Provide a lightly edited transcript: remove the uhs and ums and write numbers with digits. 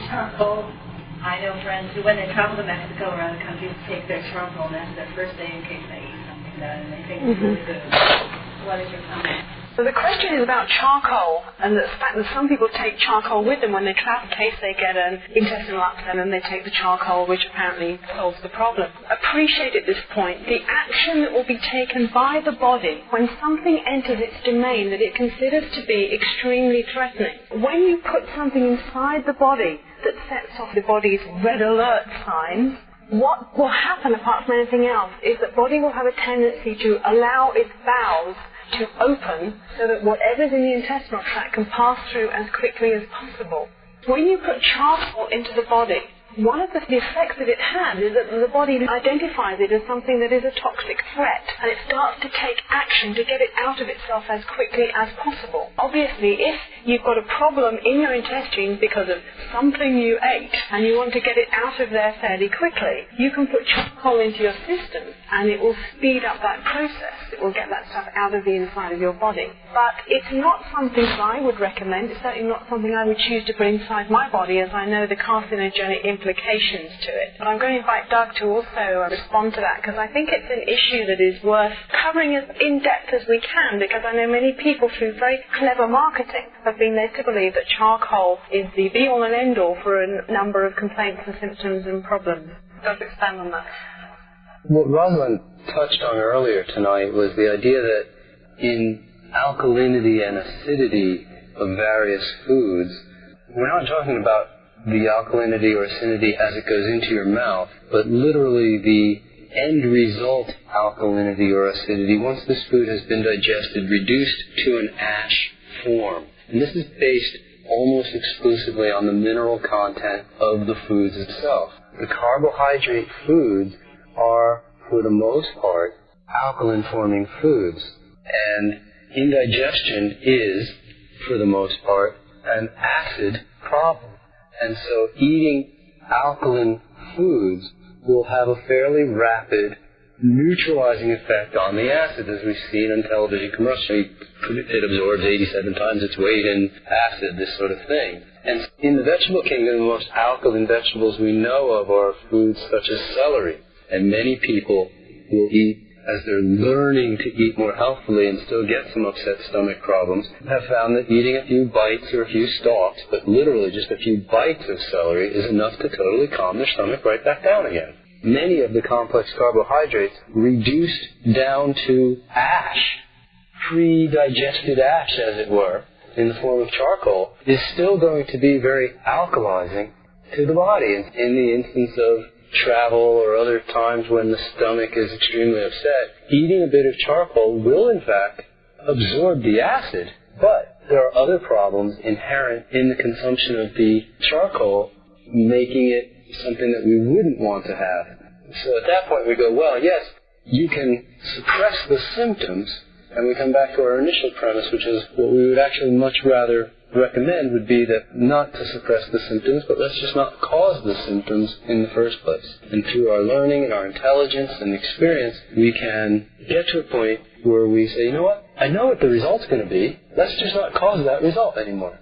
charcoal. I know friends who, when they travel to Mexico or other countries, take their charcoal, and that's their first day in case they eat something that, and they think it's really good. What is your comment? So the question is about charcoal, and the fact that some people take charcoal with them when they travel in case they get an intestinal upset, and they take the charcoal, which apparently solves the problem. Appreciate at this point the action that will be taken by the body when something enters its domain that it considers to be extremely threatening. When you put something inside the body that sets off the body's red alert signs, what will happen apart from anything else is that the body will have a tendency to allow its bowels to open so that whatever's in the intestinal tract can pass through as quickly as possible. When you put charcoal into the body, one of the effects that it has is that the body identifies it as something that is a toxic threat, and it starts to take action to get it out of itself as quickly as possible. Obviously, if you've got a problem in your intestines because of something you ate and you want to get it out of there fairly quickly, you can put charcoal into your system and it will speed up that process. It will get that stuff out of the inside of your body. But it's not something that I would recommend. It's certainly not something I would choose to put inside my body, as I know the carcinogenic implications to it. But I'm going to invite Doug to also respond to that, because I think it's an issue that is worth covering as in-depth as we can, because I know many people through very clever marketing have been led to believe that charcoal is the be-all and end-all for a number of complaints and symptoms and problems. Doug, expand on that. What Rosalind touched on earlier tonight was the idea that in alkalinity and acidity of various foods, we're not talking about the alkalinity or acidity as it goes into your mouth, but literally the end result alkalinity or acidity once this food has been digested, reduced to an ash form. And this is based almost exclusively on the mineral content of the foods itself. The carbohydrate foods are, for the most part, alkaline-forming foods. And indigestion is, for the most part, an acid problem. And so eating alkaline foods will have a fairly rapid neutralizing effect on the acid, as we've seen in television commercials. It absorbs 87 times its weight in acid, this sort of thing. And in the vegetable kingdom, the most alkaline vegetables we know of are foods such as celery. And many people will eat, as they're learning to eat more healthfully and still get some upset stomach problems, have found that eating a few bites or a few stalks, but literally just a few bites of celery, is enough to totally calm their stomach right back down again. Many of the complex carbohydrates reduced down to ash, pre-digested ash, as it were, in the form of charcoal, is still going to be very alkalizing to the body. In the instance of travel or other times when the stomach is extremely upset, eating a bit of charcoal will in fact absorb the acid, but there are other problems inherent in the consumption of the charcoal, making it something that we wouldn't want to have. So at that point we go, well, yes, you can suppress the symptoms, and we come back to our initial premise, which is what we would actually much rather recommend would be that not to suppress the symptoms, but let's just not cause the symptoms in the first place. And through our learning and our intelligence and experience, we can get to a point where we say, you know what, I know what the result's going to be, let's just not cause that result anymore.